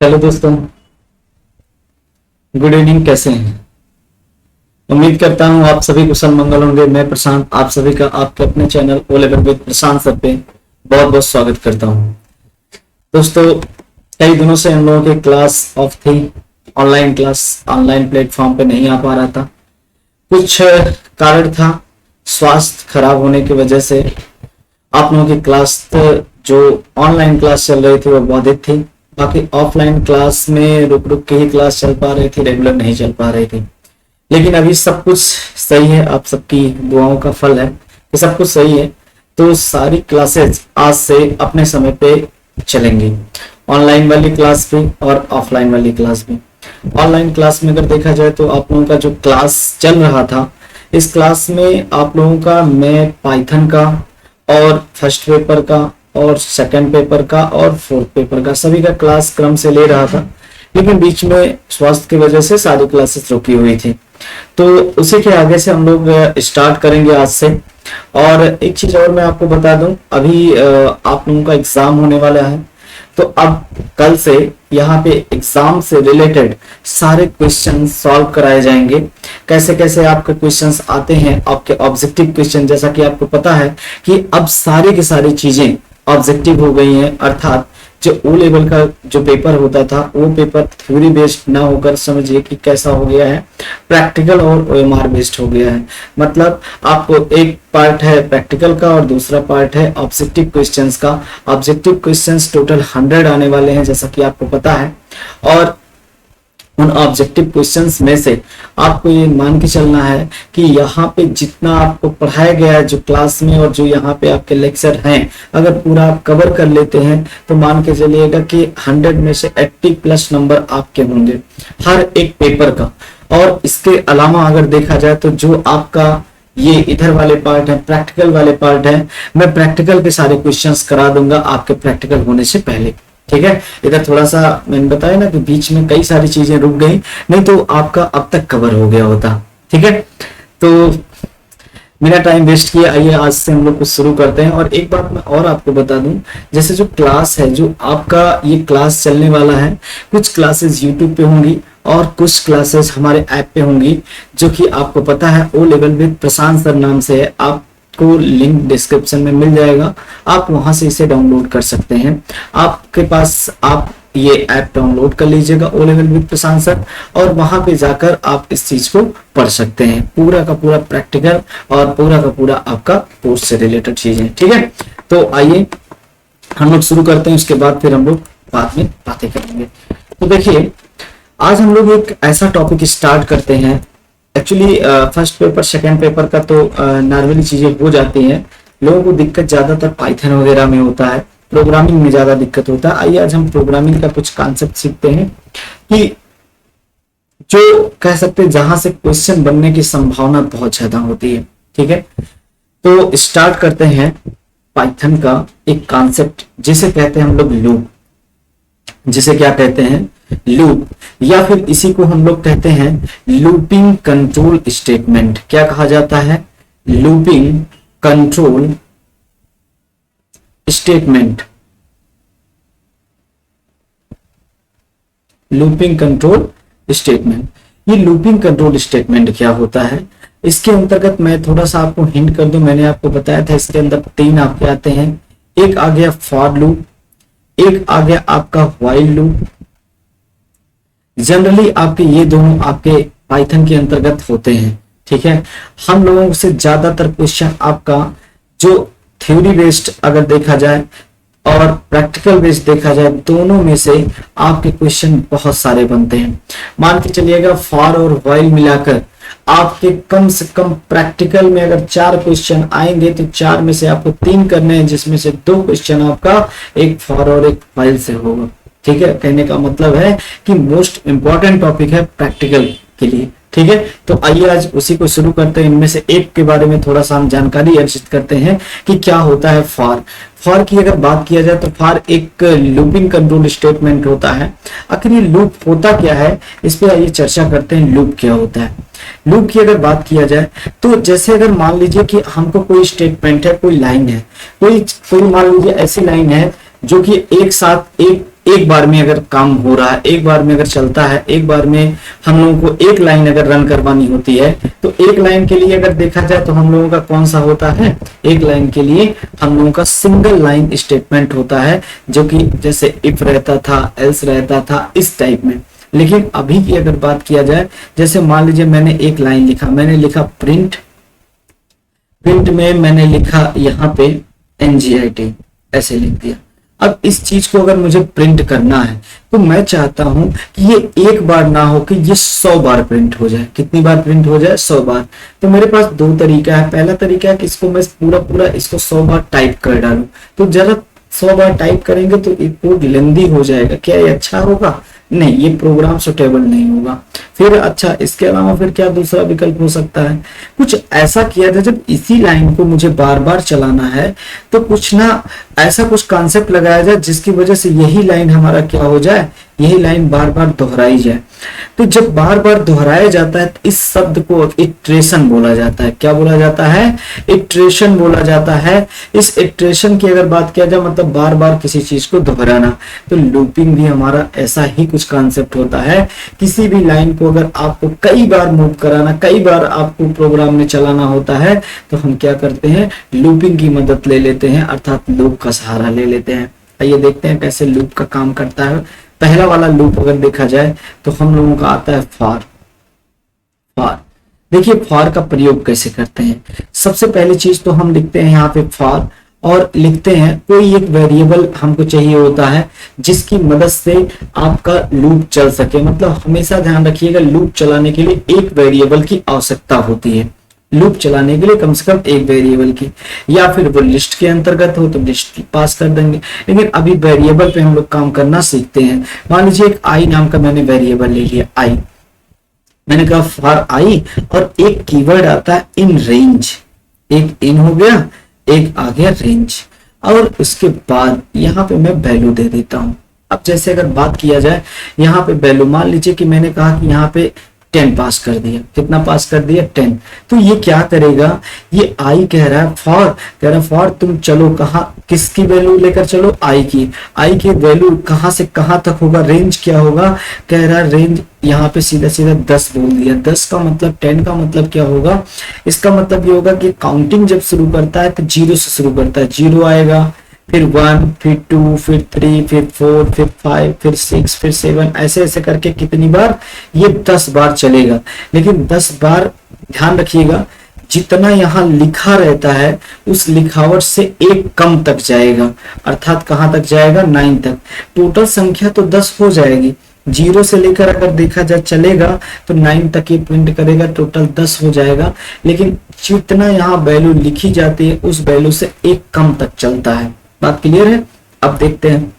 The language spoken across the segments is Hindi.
हेलो दोस्तों, गुड इवनिंग। कैसे हैं? उम्मीद करता हूं आप सभी कुशल मंगल होंगे। मैं प्रशांत आप सभी का आपके अपने channel O level with Prashant sir पे बहुत बहुत स्वागत करता हूं। दोस्तों, कई दिनों से हम लोगों की क्लास ऑफ थी। ऑनलाइन क्लास ऑनलाइन प्लेटफॉर्म पे नहीं आ पा रहा था। कुछ कारण था, स्वास्थ्य खराब होने की वजह से आप लोगों की क्लास जो ऑनलाइन क्लास चल रही थी वो बाधित थी। बाकी ऑफलाइन क्लास में रुक रुक के ही क्लास चल पा रही थी, रेगुलर नहीं चल पा रही थी। लेकिन अभी सब कुछ सही है, आप सबकी दुआओं का फल है कि सब कुछ सही है। तो सारी क्लासेस आज से अपने समय पे चलेंगी, ऑनलाइन वाली क्लास भी और ऑफलाइन वाली क्लास भी। ऑनलाइन क्लास में अगर देखा जाए तो आप लोगों का जो क्लास चल रहा था, इस क्लास में आप लोगों का मैं पाइथन का और फर्स्ट पेपर का और सेकंड पेपर का और फोर्थ पेपर का सभी का क्लास क्रम से ले रहा था। लेकिन बीच में स्वास्थ्य की वजह से सारी क्लासेस रुकी हुई थी। तो उसी के आगे से हम लोग स्टार्ट करेंगे आज से। और एक चीज और मैं आपको बता दूं, अभी आप लोगों का एग्जाम होने वाला है। तो अब कल से यहाँ पे एग्जाम से रिलेटेड सारे क्वेश्चन सॉल्व कराए जाएंगे। कैसे कैसे आपके क्वेश्चंस आते हैं, आपके ऑब्जेक्टिव क्वेश्चन। जैसा कि आपको पता है कि अब सारी की सारी चीजें ऑब्जेक्टिव हो गई हैं, अर्थात जो ओ लेवल का जो पेपर होता था वो पेपर थ्योरी बेस्ड ना होकर समझिए कि कैसा हो गया है, प्रैक्टिकल और ओएमआर बेस्ड हो गया है। मतलब आपको एक पार्ट है प्रैक्टिकल का और दूसरा पार्ट है ऑब्जेक्टिव क्वेश्चंस का। ऑब्जेक्टिव क्वेश्चंस टोटल 100 आने वाले हैं, जैसा कि आपको पता है। और उन ऑब्जेक्टिव क्वेश्चंस में से आपको ये मान के चलना है कि यहाँ पे जितना आपको पढ़ाया गया है जो क्लास में और जो यहाँ पे आपके लेक्चर हैं, अगर पूरा आप कवर कर लेते हैं तो मान के चलिएगा कि 100 में से 80 प्लस नंबर आपके होंगे हर एक पेपर का। और इसके अलावा अगर देखा जाए तो जो आपका ये इधर वाले पार्ट है, प्रैक्टिकल वाले पार्ट है, मैं प्रैक्टिकल के सारे क्वेश्चंस करा दूंगा आपके प्रैक्टिकल होने से पहले। ठीक है, इधर थोड़ा सा मैंने बताया ना कि बीच में कई सारी चीजें रुक गई, नहीं तो आपका अब तक कवर हो गया होता। ठीक है, तो बिना टाइम वेस्ट किए आइए आज से हम लोग कुछ शुरू करते हैं। और एक बात मैं और आपको बता दूं, जैसे जो क्लास है, जो आपका ये क्लास चलने वाला है, कुछ क्लासेस यूट्यूब पे होंगी और कुछ क्लासेस हमारे ऐप पे होंगी, जो कि आपको पता है O level with Prashant sir नाम से है। आप को लिंक डिस्क्रिप्शन में मिल जाएगा, आप वहां से इसे डाउनलोड कर सकते हैं। आपके पास आप ये ऐप डाउनलोड कर लीजिएगा O level with Prashant sir, और वहां पे जाकर आप इस चीज को पढ़ सकते हैं, पूरा का पूरा प्रैक्टिकल और पूरा का पूरा आपका कोर्स से रिलेटेड चीजें। ठीक है, तो आइए हम लोग शुरू करते हैं, उसके बाद फिर हम लोग बाद में बातें करेंगे। तो देखिए, आज हम लोग एक ऐसा टॉपिक स्टार्ट करते हैं। Actually first paper second paper का तो नॉर्मली चीजें हो जाती हैं। लोगों को दिक्कत ज्यादातर पाइथन वगैरह में होता है, प्रोग्रामिंग में ज्यादा दिक्कत होता है। आइए आज हम प्रोग्रामिंग का कुछ कॉन्सेप्ट सीखते हैं कि जो कह सकते हैं जहां से क्वेश्चन बनने की संभावना बहुत ज्यादा होती है। ठीक है, तो स्टार्ट करते हैं पाइथन का एक कॉन्सेप्ट जिसे कहते हैं हम लोग लूप। जिसे क्या कहते हैं? लूप, या फिर इसी को हम लोग कहते हैं लूपिंग कंट्रोल स्टेटमेंट। क्या कहा जाता है? Looping control statement. Looping control statement, ये लूपिंग कंट्रोल स्टेटमेंट क्या होता है? इसके अंतर्गत मैं थोड़ा सा आपको हिंट कर दूं, मैंने आपको बताया था इसके अंदर 3 आपके आते हैं। एक आ गया फॉर लूप, एक आ गया आपका व्हाइल लूप। जनरली आपके ये दोनों आपके पाइथन के अंतर्गत होते हैं। ठीक है, हम लोगों से ज्यादातर क्वेश्चन आपका जो थ्योरी बेस्ड अगर देखा जाए और प्रैक्टिकल बेस्ड देखा जाए, दोनों में से आपके क्वेश्चन बहुत सारे बनते हैं। मान के चलिएगा फॉर और व्हाइल मिलाकर आपके कम से कम प्रैक्टिकल में अगर 4 क्वेश्चन आएंगे तो 4 में से आपको 3 करने हैं, जिसमें से 2 क्वेश्चन आपका एक फॉर और एक व्हाइल से होगा। ठीक है, कहने का मतलब है कि मोस्ट इंपॉर्टेंट टॉपिक है प्रैक्टिकल के लिए। ठीक है, तो आइए आज उसी को शुरू करते हैं। इनमें से एक के बारे में थोड़ा सा हम जानकारी अर्जित करते हैं कि क्या होता है फॉर। फॉर की अगर बात किया जाए तो फॉर एक लूपिंग कंट्रोल स्टेटमेंट होता है। आखिर ये लूप होता क्या है, इस पे आइए चर्चा करते हैं। लूप क्या होता है? लूप की अगर बात किया जाए तो जैसे अगर मान लीजिए कि हमको कोई स्टेटमेंट है, कोई लाइन है, कोई मान लीजिए ऐसी लाइन है जो कि एक साथ एक बार में अगर काम हो रहा है, एक बार में अगर चलता है, एक बार में हम लोगों को एक लाइन अगर रन करवानी होती है, तो एक लाइन के लिए अगर देखा जाए तो हम लोगों का कौन सा होता है, एक लाइन के लिए हम लोगों का सिंगल लाइन स्टेटमेंट होता है, जो कि जैसे इफ रहता था, एल्स रहता था, इस टाइप में। लेकिन अभी की अगर बात किया जाए, जैसे मान लीजिए मैंने एक लाइन लिखा, मैंने लिखा प्रिंट, प्रिंट में मैंने लिखा यहाँ पे NGIT, ऐसे लिख दिया। अब इस चीज को अगर मुझे प्रिंट करना है तो मैं चाहता हूं कि ये एक बार ना हो कि ये 100 बार प्रिंट हो जाए। कितनी बार प्रिंट हो जाए? 100 बार। तो मेरे पास दो तरीका है। पहला तरीका है कि इसको मैं पूरा इसको 100 बार टाइप कर डालूं। तो जरा 100 बार टाइप करेंगे तो ये कोड लेंदी हो जाएगा। क्या ये अच्छा होगा? नहीं, ये प्रोग्राम सुटेबल नहीं होगा। फिर अच्छा, इसके अलावा फिर क्या दूसरा विकल्प हो सकता है? कुछ ऐसा किया जाए, जब इसी लाइन को मुझे बार बार चलाना है तो कुछ ना ऐसा कुछ कॉन्सेप्ट लगाया जाए जिसकी वजह से यही लाइन हमारा क्या हो जाए, यही लाइन बार बार दोहराई जाए। तो जब बार बार दोहराया जाता है तो इस शब्द को इटरेशन बोला जाता है। क्या बोला जाता है? इटरेशन बोला जाता है। इस इटरेशन की अगर बात किया जाए, मतलब बार बार किसी चीज को दोहराना। तो लूपिंग भी हमारा ऐसा ही कुछ कॉन्सेप्ट होता है। किसी भी लाइन को अगर आपको कई बार मूव कराना, कई बार आपको प्रोग्राम में चलाना होता है, तो हम क्या करते हैं, लूपिंग की मदद ले लेते हैं, अर्थात लूप का सहारा ले लेते हैं। आइए देखते हैं कैसे लूप का काम करता है। पहला वाला लूप अगर देखा जाए तो हम लोगों का आता है फॉर। फॉर देखिए, फॉर का प्रयोग कैसे करते हैं। सबसे पहली चीज तो हम लिखते हैं यहाँ पे फॉर, और लिखते हैं कोई एक वेरिएबल हमको चाहिए होता है जिसकी मदद से आपका लूप चल सके। मतलब हमेशा ध्यान रखिएगा, लूप चलाने के लिए एक वेरिएबल की आवश्यकता होती है। लूप चलाने के लिए कम से कम एक वेरिएबल की, या फिर वो लिस्ट के अंतर्गत हो तो लिस्ट पास कर देंगे। लेकिन अभी वेरिएबल पे हम लोग काम करना सीखते हैं। मान लीजिए एक आई नाम का मैंने वेरिएबल ले लिया, आई। मैंने कहा फॉर आई, और एक कीवर्ड आता है इन रेंज। एक इन हो गया, एक आ गया रेंज, और उसके बाद यहाँ पे मैं वैल्यू दे देता हूं। अब जैसे अगर बात किया जाए यहाँ पे वैल्यू, मान लीजिए कि मैंने कहा कि यहाँ पे 10 पास कर दिया। कितना पास कर दिया? 10। तो ये क्या करेगा, ये आई कह रहा है, फॉर कह रहा है फॉर तुम चलो कहाँ, किसकी वैल्यू लेकर चलो? आई की। आई की वैल्यू कहाँ से कहाँ तक होगा? रेंज क्या होगा? कह रहा है रेंज यहाँ पे सीधा सीधा 10 बोल दिया। 10 का मतलब 10 का मतलब क्या होगा? इसका मतलब ये होगा कि काउंटिंग जब शुरू करता है तो 0 से शुरू करता है। 0 आएगा, फिर 1, फिर 2, फिर 3, फिर 4, फिर 5, फिर 6, फिर 7, ऐसे ऐसे करके कितनी बार? ये 10 बार चलेगा। लेकिन 10 बार ध्यान रखिएगा, जितना यहाँ लिखा रहता है उस लिखावट से एक कम तक जाएगा। अर्थात कहाँ तक जाएगा? 9 तक। टोटल संख्या तो 10 हो जाएगी। 0 से लेकर अगर देखा जाए चलेगा तो 9 तक ये प्रिंट करेगा, टोटल 10 हो जाएगा। लेकिन जितना यहाँ वैल्यू लिखी जाती है उस वैल्यू से एक कम तक चलता है। बात क्लियर है? अब देखते हैं,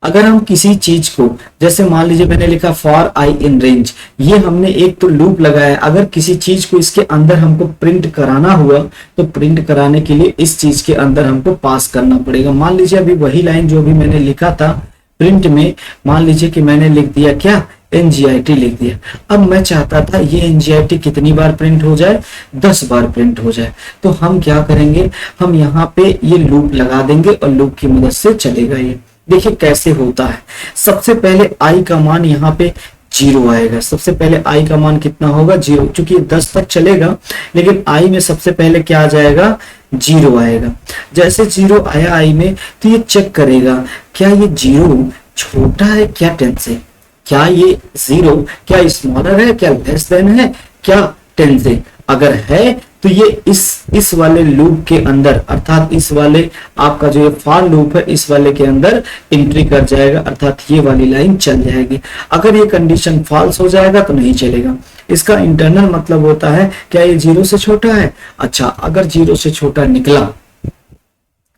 अगर हम किसी चीज को, जैसे मान लीजिए मैंने लिखा फॉर आई इन रेंज, ये हमने एक तो लूप लगाया। अगर किसी चीज को इसके अंदर हमको प्रिंट कराना हुआ तो प्रिंट कराने के लिए इस चीज के अंदर हमको पास करना पड़ेगा। मान लीजिए अभी वही लाइन जो अभी मैंने लिखा था प्रिंट में, मान लीजिए कि मैंने लिख दिया क्या? NGIT लिख दिया। अब मैं चाहता था ये NGIT कितनी बार प्रिंट हो जाए? 10 बार प्रिंट हो जाए। तो हम क्या करेंगे, हम यहाँ पे ये लूप लगा देंगे और लूप की मदद से चलेगा। ये देखिए कैसे होता है। सबसे पहले आई का मान यहाँ पे 0 आएगा। सबसे पहले आई का मान कितना होगा? 0। चूंकि 10 तक चलेगा, लेकिन आई में सबसे पहले क्या आ जाएगा? 0 आएगा। जैसे 0 आया आई में, तो ये चेक करेगा क्या ये 0 छोटा है क्या 10 से? क्या ये 0 क्या स्मॉलर है, क्या लेस देन है, क्या 10 से? अगर है तो ये इस वाले लूप के अंदर, अर्थात इस वाले आपका जो ये फॉर लूप है इस वाले के अंदर एंट्री कर जाएगा, अर्थात ये वाली लाइन चल जाएगी। अगर ये कंडीशन फॉल्स हो जाएगा तो नहीं चलेगा। इसका इंटरनल मतलब होता है क्या ये 0 से छोटा है? अच्छा, अगर 0 से छोटा निकला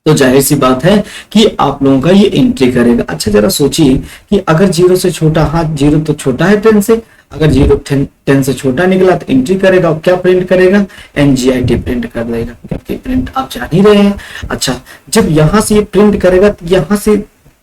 तो जाहिर सी बात है कि आप लोगों का ये एंट्री करेगा। अच्छा जरा सोचिए कि अगर 0 से छोटा, हाँ 0 तो छोटा है 10 से, अगर 0 10 से छोटा निकला तो एंट्री करेगा और क्या प्रिंट करेगा? NGIT प्रिंट कर देगा, क्योंकि प्रिंट आप जान ही रहे हैं। अच्छा, जब यहां से ये प्रिंट करेगा तो यहां से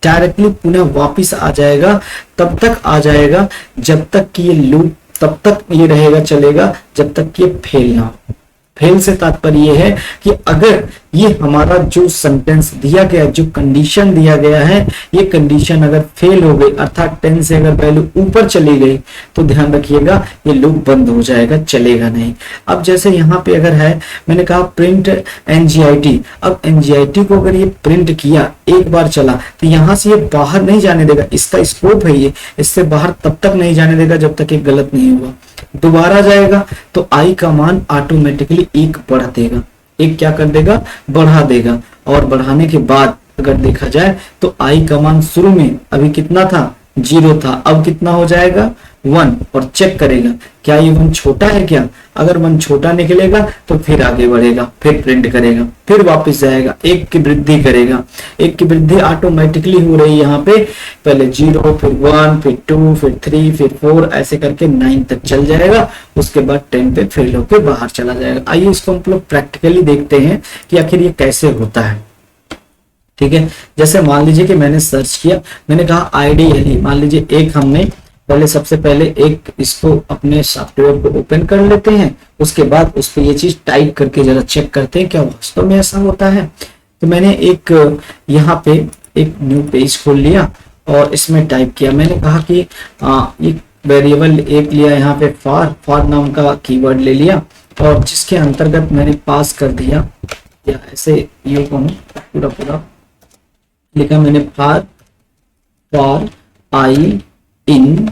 डायरेक्टली पुनः वापिस आ जाएगा, तब तक आ जाएगा जब तक कि ये लूप, तब तक ये रहेगा चलेगा जब तक कि ये फेल ना हो। फेल से तात्पर्य ये है कि अगर ये हमारा जो सेंटेंस दिया गया, जो कंडीशन दिया गया है, ये कंडीशन अगर फेल हो गई, अर्थात 10 से अगर वैल्यू ऊपर चली गई, तो ध्यान रखिएगा ये लूप बंद हो जाएगा, चलेगा नहीं। अब जैसे यहाँ पे अगर है, मैंने कहा प्रिंट NGIT, अब NGIT को अगर ये प्रिंट किया, एक बार चला, तो यहाँ से ये बाहर नहीं जाने देगा, इसका स्कोप है ये, इससे बाहर तब तक नहीं जाने देगा जब तक ये गलत नहीं हुआ। दोबारा जाएगा तो आई का मान ऑटोमेटिकली 1 बढ़ा देगा, 1 क्या कर देगा, बढ़ा देगा। और बढ़ाने के बाद अगर देखा जाए तो आई का मान शुरू में अभी कितना था, 0 था, अब कितना हो जाएगा 1, और चेक करेगा क्या ये 1 छोटा है क्या, अगर 1 छोटा निकलेगा तो फिर आगे बढ़ेगा, फिर प्रिंट करेगा, फिर वापस जाएगा, 1 की वृद्धि करेगा, 1 की वृद्धि ऑटोमेटिकली हो रही है यहाँ पे, पहले 0, फिर 1, फिर 2, फिर 3, फिर 4, ऐसे करके 9 तक चल जाएगा, उसके बाद 10 पे फेल होकर बाहर चला जाएगा। आइए इसको हम लोग प्रैक्टिकली देखते हैं कि आखिर ये कैसे होता है। ठीक है, जैसे मान लीजिए कि मैंने सर्च किया, मैंने कहा आइडियली, मान लीजिए एक हमने पहले, सबसे पहले एक इसको अपने सॉफ्टवेयर को ओपन कर लेते हैं, उसके बाद उस पर ये चीज टाइप करके जरा चेक करते हैं क्या वास्तव में ऐसा होता है। तो मैंने एक यहाँ पे एक न्यू पेज खोल लिया और इसमें टाइप किया, मैंने कहा कि एक वेरिएबल एक लिया यहाँ पे फॉर नाम का कीवर्ड ले लिया, और जिसके अंतर्गत मैंने पास कर दिया, या ऐसे यू कहूँ पूरा लिखा मैंने, फॉर आई इन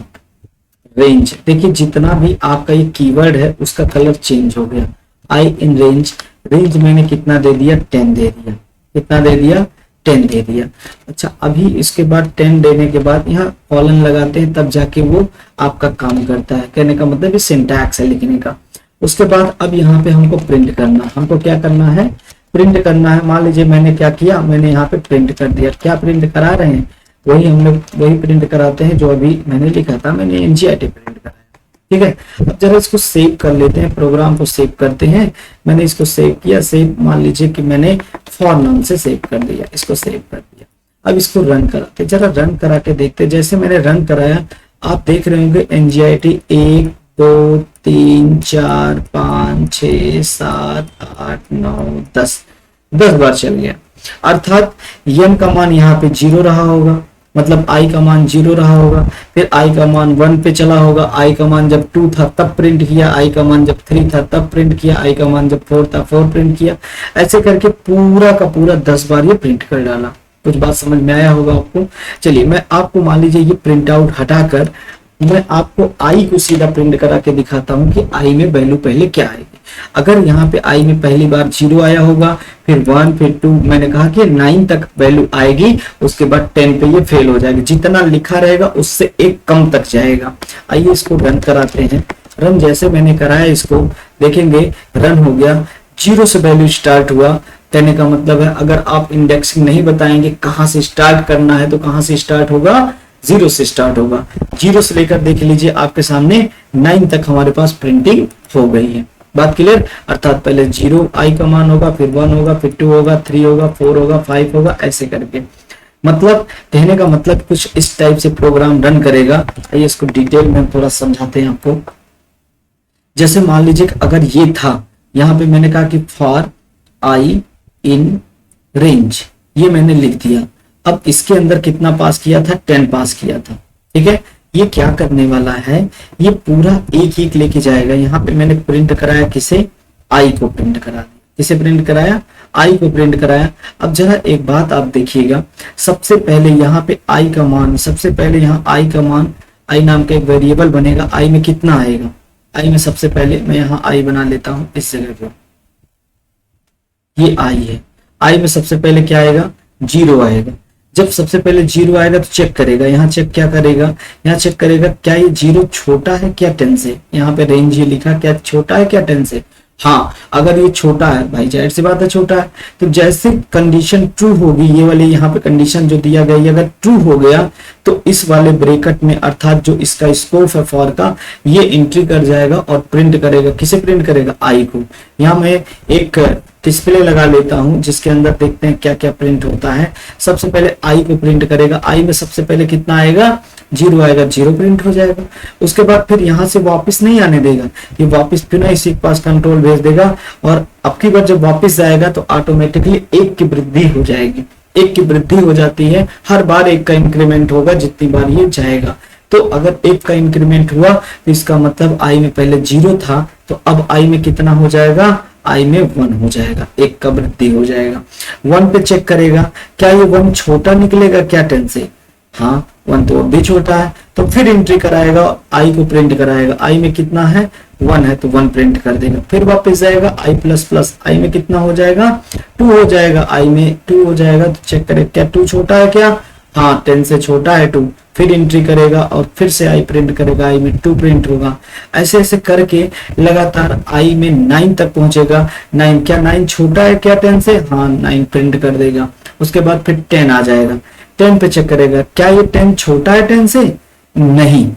रेंज। देखिए जितना भी आपका ये कीवर्ड है उसका कलर चेंज हो गया, आई इन रेंज, रेंज मैंने कितना दे दिया, 10 दे दिया, कितना दे दिया, 10 दे दिया। अच्छा, अभी इसके बाद 10 देने के बाद यहाँ कॉलन लगाते हैं, तब जाके वो आपका काम करता है। कहने का मतलब ये सिंटैक्स है लिखने का। उसके बाद अब यहाँ पे हमको प्रिंट करना, हमको क्या करना है, प्रिंट करना है। मान लीजिए मैंने क्या किया, मैंने यहाँ पे प्रिंट कर दिया। क्या प्रिंट करा रहे हैं, वही हम लोग वही प्रिंट कराते हैं जो अभी मैंने लिखा था, मैंने NGIT प्रिंट कराया। ठीक है, अब जरा इसको सेव कर लेते हैं, प्रोग्राम को सेव करते हैं। मैंने इसको सेव किया, सेव मान लीजिए कि मैंने फॉर नाम से सेव कर दिया, इसको सेव कर दिया। अब इसको रन कराते, जरा रन करा के देखते। जैसे मैंने रन कराया, आप देख रहे होंगे NGIT 1 2 3 4 5 6 7 8 9 10 बार चल गया। अर्थात n का मान यहाँ पे 0 रहा होगा, मतलब i का मान 0 रहा होगा, फिर i का मान 1 पे चला होगा, i का मान जब 2 था तब प्रिंट किया, i का मान जब 3 था तब प्रिंट किया, i का मान जब 4 था 4 प्रिंट किया। ऐसे करके पूरा का पूरा 10 बार ये प्रिंट कर डाला। कुछ बात समझ में आया होगा आपको। चलिए मैं आपको मान लीजिए ये प्रिंट आउट हटाकर मैं आपको i को सीधा प्रिंट करा के दिखाता हूँ कि i में वैल्यू पहले क्या आएगी। अगर यहाँ पे i में पहली बार 0 आया होगा, फिर 1, फिर 2, मैंने कहा कि 9 तक वैल्यू आएगी, उसके बाद 10 पे ये फेल हो जाएगी। जितना लिखा रहेगा उससे एक कम तक जाएगा। आइए इसको रन कराते हैं। रन जैसे मैंने कराया, इसको देखेंगे रन हो गया, 0 से वैल्यू स्टार्ट हुआ। कहने का मतलब है अगर आप इंडेक्सिंग नहीं बताएंगे कहाँ से स्टार्ट करना है, तो कहाँ से स्टार्ट होगा, 0 से स्टार्ट होगा। 0 से लेकर देख लीजिए आपके सामने 9 तक हमारे पास प्रिंटिंग हो गई है। बात क्लियर। अर्थात पहले 0 i का मान होगा, फिर 1 होगा, फिर 2 होगा, 3 होगा, 4 होगा, 5 होगा, ऐसे करके। मतलब कहने का मतलब कुछ इस टाइप से प्रोग्राम रन करेगा। आइए इसको डिटेल में थोड़ा समझाते हैं आपको। जैसे मान लीजिए अगर ये था, यहाँ पे मैंने कहा कि फॉर आई इन रेंज, ये मैंने लिख दिया। अब इसके अंदर कितना पास किया था, 10 पास किया था। ठीक है, ये क्या करने वाला है, ये पूरा एक एक लेके जाएगा। यहाँ पे मैंने प्रिंट कराया किसे, आई को प्रिंट करा दिया। किसे प्रिंट कराया, आई को प्रिंट कराया। अब जरा एक बात आप देखिएगा, सबसे पहले यहाँ पे आई का मान, सबसे पहले यहाँ आई का मान, आई नाम का एक वेरिएबल बनेगा। आई में कितना आएगा, आई में सबसे पहले मैं यहाँ आई बना लेता हूँ इस जगह पे, ये आई है। आई में सबसे पहले क्या आएगा, 0 आएगा। जब सबसे पहले 0 आएगा तो चेक करेगा, यहाँ चेक क्या करेगा, यहाँ चेक करेगा क्या ये 0 छोटा है क्या 10 से। यहाँ पे रेंज ये लिखा, क्या छोटा है क्या 10 से। हाँ, अगर ये छोटा है भाई, जाहिर सी बात है छोटा है। तो जैसे कंडीशन ट्रू होगी, ये वाली यहाँ पे कंडीशन जो दिया गया, ये अगर ट्रू हो गया तो इस वाले ब्रैकेट में, अर्थात जो इसका स्कोप है फॉर का, ये एंट्री कर जाएगा और प्रिंट करेगा। किसे प्रिंट करेगा, आई को। यहाँ मैं एक डिस्प्ले लगा लेता हूं जिसके अंदर देखते हैं क्या क्या प्रिंट होता है। सबसे पहले आई को प्रिंट करेगा, आई में सबसे पहले कितना आएगा, 0 आएगा, 0 प्रिंट हो जाएगा। उसके बाद फिर यहां से वापस नहीं आने देगा, ये वापस फिर इसी के पास कंट्रोल भेज देगा और अब की बार जब वापस जाएगा तो ऑटोमेटिकली 1 की वृद्धि हो जाएगी। 1 की वृद्धि हो जाती है, हर बार 1 का इंक्रीमेंट होगा जितनी बार ये जाएगा। तो अगर 1 का इंक्रीमेंट हुआ तो इसका मतलब आई में पहले 0 था, तो अब आई में कितना हो जाएगा, आई में 1 हो जाएगा, 1 का वृद्धि हो जाएगा। 1 पे चेक करेगा, क्या ये 1 छोटा निकलेगा क्या 10 से, हाँ 1 तो अब भी छोटा है, तो फिर एंट्री कराएगा, आई को प्रिंट कराएगा, आई में कितना है 1 है तो 1 प्रिंट कर देगा। फिर वापस जाएगा, आई प्लस प्लस, आई में कितना हो जाएगा 2 हो जाएगा, आई में 2 हो जाएगा, तो चेक करें क्या 2 छोटा है क्या, हाँ 10 से छोटा है 2, फिर एंट्री करेगा और फिर से आई प्रिंट करेगा, आई में 2 प्रिंट होगा। ऐसे ऐसे करके लगातार आई में 9 तक पहुंचेगा। 9 क्या 9 छोटा है क्या 10 से, हाँ 9 प्रिंट कर देगा। उसके बाद फिर 10 आ जाएगा, 10 पे चेक करेगा, क्या ये 10 छोटा है 10 से, नहीं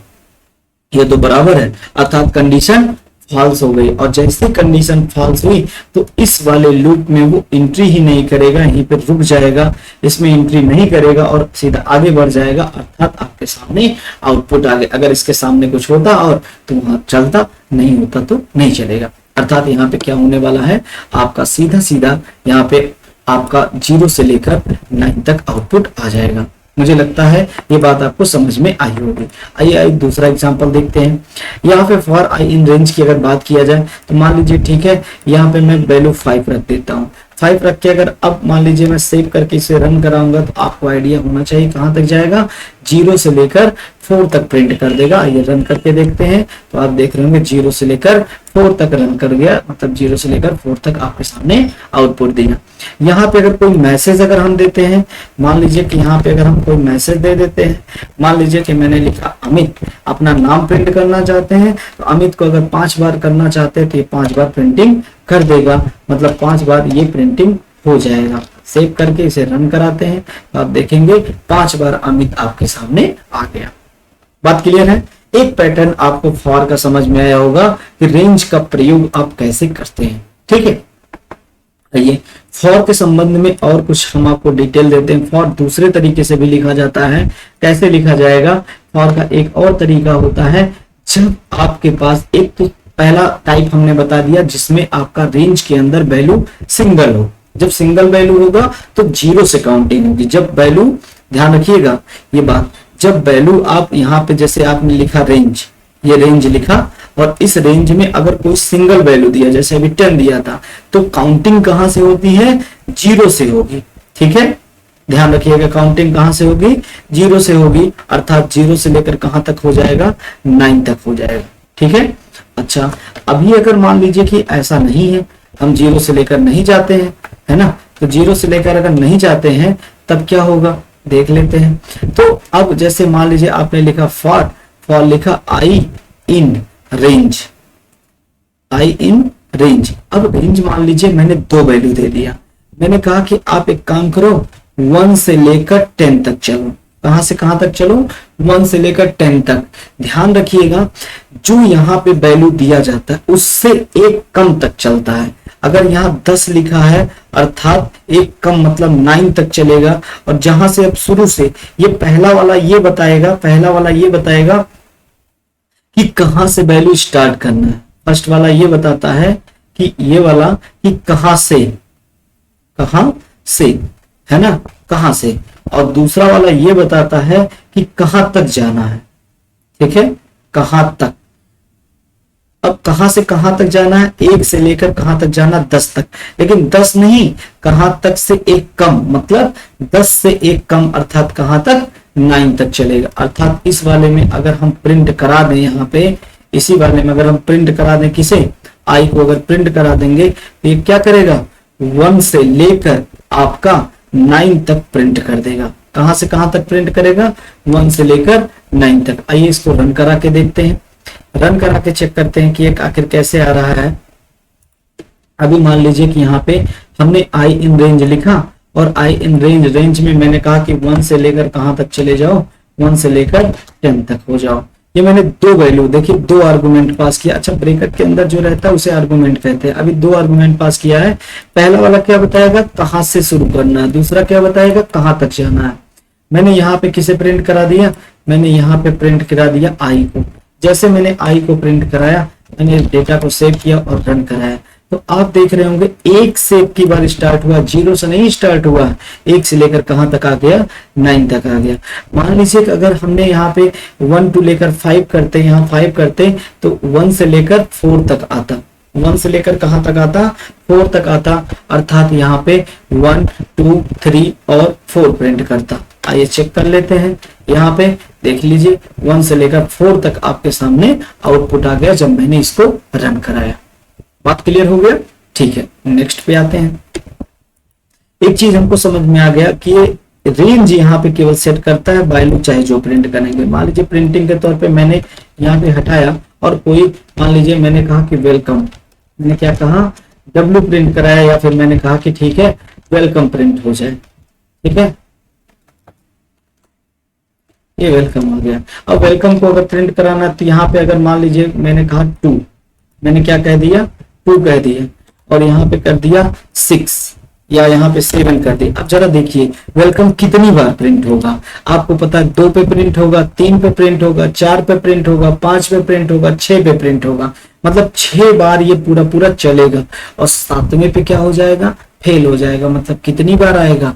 ये तो बराबर है, अर्थात कंडीशन फॉल्स हो गई। और जैसे कंडीशन फॉल्स हुई तो इस वाले लूप में वो एंट्री ही नहीं करेगा, यहीं पे रुक जाएगा, इसमें एंट्री नहीं करेगा और सीधा आगे बढ़ जाएगा, अर्थात आपके सामने आउटपुट आ गया। अगर इसके सामने कुछ होता और तो वहां चलता, नहीं होता तो नहीं चलेगा। अर्थात यहाँ पे क्या होने वाला है, आपका सीधा सीधा यहाँ पे आपका 0 से लेकर 9 तक आउटपुट आ जाएगा। मुझे लगता है ये बात आपको समझ में आई होगी। आइए दूसरा एग्जांपल देखते हैं। यहाँ पे फॉर आई इन रेंज की अगर बात किया जाए तो मान लीजिए ठीक है, यहाँ पे मैं वैल्यू 5 रख देता हूँ। 5 रख के अगर अब मान लीजिए मैं सेव करके इसे रन कराऊंगा तो आपको आइडिया होना चाहिए कहाँ तक जाएगा, 0 से लेकर 4 तक प्रिंट कर देगा। आइए रन करके देखते हैं तो आप देख रहे होंगे 0 से लेकर 4 तक रन कर गया, मतलब 0 से लेकर 4 तक आपके सामने आउटपुट दिया। यहाँ पे अगर कोई मैसेज अगर हम देते हैं, मान लीजिए कि यहाँ पे अगर हम कोई मैसेज दे देते हैं, मान लीजिए कि मैंने लिखा अमित, अपना नाम प्रिंट करना चाहते हैं तो अमित को अगर 5 बार करना चाहते हैं तो ये 5 बार प्रिंटिंग कर देगा, मतलब 5 बार ये प्रिंटिंग हो जाएगा। सेव करके इसे रन कराते हैं तो आप देखेंगे 5 बार अमित आपके सामने आ गया। बात क्लियर है। एक पैटर्न आपको फॉर का समझ में आया होगा कि रेंज का प्रयोग आप कैसे करते हैं, ठीक है। आइए फॉर के संबंध में और कुछ हम आपको डिटेल देते हैं। फॉर दूसरे तरीके से भी लिखा जाता है, कैसे लिखा जाएगा, फॉर का एक और तरीका होता है, जब आपके पास एक तो पहला टाइप हमने बता दिया जिसमें आपका रेंज के अंदर वैल्यू सिंगल हो। जब सिंगल वैल्यू होगा तो 0 से काउंटिंग होगी। जब वैल्यू, ध्यान रखिएगा ये बात, जब वैल्यू आप यहाँ पे जैसे आपने लिखा रेंज, ये रेंज लिखा और इस रेंज में अगर कोई सिंगल वैल्यू दिया, जैसे अभी 10 दिया था, तो काउंटिंग कहां से होती है, 0 से होगी, ठीक है। ध्यान रखिएगा काउंटिंग कहां से होगी, 0 से होगी, अर्थात 0 से लेकर कहां तक हो जाएगा, 9 तक हो जाएगा, ठीक है। अच्छा अभी अगर मान लीजिए कि ऐसा नहीं है, हम 0 से लेकर नहीं जाते हैं, है ना, तो 0 से लेकर अगर नहीं जाते हैं तब क्या होगा देख लेते हैं। तो अब जैसे मान लीजिए आपने लिखा फॉर, फॉर लिखा I in range, I in range. अब रेंज मान लीजिए मैंने 2 वैल्यू दे दिया, मैंने कहा कि आप एक काम करो 1 से लेकर 10 तक चलो। कहां से कहां तक चलो, 1 से लेकर 10 तक। ध्यान रखिएगा जो यहाँ पे वैल्यू दिया जाता है उससे एक कम तक चलता है। अगर यहाँ 10 लिखा है अर्थात एक कम मतलब 9 तक चलेगा, और जहां से अब शुरू से ये पहला वाला ये बताएगा, पहला वाला ये बताएगा कि कहां से वैल्यू स्टार्ट करना है। फर्स्ट वाला ये बताता है कि ये वाला कि कहां से है ना, कहां से, और दूसरा वाला ये बताता है कि कहां तक जाना है, ठीक है, कहां तक। अब कहां से कहां तक जाना है, 1 से लेकर कहां तक जाना, 10 तक, लेकिन 10 नहीं, कहां तक से एक कम, मतलब 10 से एक कम, अर्थात कहां तक, 9 तक चलेगा। अर्थात इस वाले में अगर हम प्रिंट करा दें, यहाँ पे इसी वाले में अगर हम प्रिंट करा दें, किसे, आई को अगर प्रिंट करा देंगे तो ये क्या करेगा, 1 से लेकर आपका 9 तक प्रिंट कर देगा। कहां से कहां तक प्रिंट करेगा, 1 से लेकर 9 तक। आइए इसको रन करा के देखते हैं, रन करा के चेक करते हैं कि एक आखिर कैसे आ रहा है। अभी मान लीजिए कि यहाँ पे हमने आई इन रेंज लिखा और आई इन रेंज में मैंने कहा कि 1 से लेकर कहां तक चले जाओ, 1 से लेकर 10 तक हो जाओ। ये मैंने दो वैल्यू, देखिए दो आर्गुमेंट पास किया। अच्छा, ब्रैकेट के अंदर जो रहता है उसे आर्गुमेंट कहते हैं। अभी दो आर्गुमेंट पास किया है। पहला वाला क्या बताएगा, कहां से शुरू करना है, दूसरा क्या बताएगा, कहां तक जाना है। मैंने यहाँ पे किसे प्रिंट करा दिया, मैंने यहाँ पे प्रिंट करा दिया आई को। जैसे मैंने आई को प्रिंट कराया, मैंने डेटा को सेव किया और रन कराया, तो आप देख रहे होंगे एक से की बार स्टार्ट हुआ, 0 से नहीं स्टार्ट हुआ, 1 से लेकर कहां तक आ गया, 9 तक आ गया। मान लीजिए कि अगर हमने यहाँ पे 1 to लेकर 5 करते, यहाँ 5 करते तो 1 से लेकर 4 तक आता, 1 से लेकर कहां तक आता, 4 तक आता, अर्थात यहाँ पे 1 2 3 और 4 प्रिंट करता। आइए चेक कर लेते हैं। यहाँ पे देख लीजिए 1 से लेकर 4 तक आपके सामने आउटपुट आ गया जब मैंने इसको रन कराया। बात क्लियर हो गया? ठीक है, नेक्स्ट पे आते हैं। एक चीज हमको समझ में आ गया कि ये रेंज यहाँ पे केवल सेट करता है बाय लूप, चाहे जो प्रिंट करेंगे। मान लीजिए प्रिंटिंग के तौर पे मैंने यहाँ पे हटाया और कोई मान लीजिए मैंने कहा कि वेलकम, मैंने क्या कहा, डब्ल्यू प्रिंट कराया, या फिर मैंने कहा कि ठीक है वेलकम प्रिंट हो जाए। ठीक है, ये वेलकम हो गया। अब वेलकम को अगर प्रिंट कराना तो यहाँ पे अगर मान लीजिए मैंने कहा 2, मैंने क्या कह दिया, 2 कह दिया, और यहाँ पे कर दिया 6 या यहाँ पे 7 कर दिया। अब जरा देखिए वेलकम कितनी बार प्रिंट होगा, आपको पता है 2 पे प्रिंट होगा, 3 पे प्रिंट होगा, 4 पे प्रिंट होगा, 5 पे प्रिंट होगा, 6 पे प्रिंट होगा, मतलब 6 बार ये पूरा पूरा चलेगा। और 7वें पे क्या हो जाएगा, फेल हो जाएगा। मतलब कितनी बार आएगा,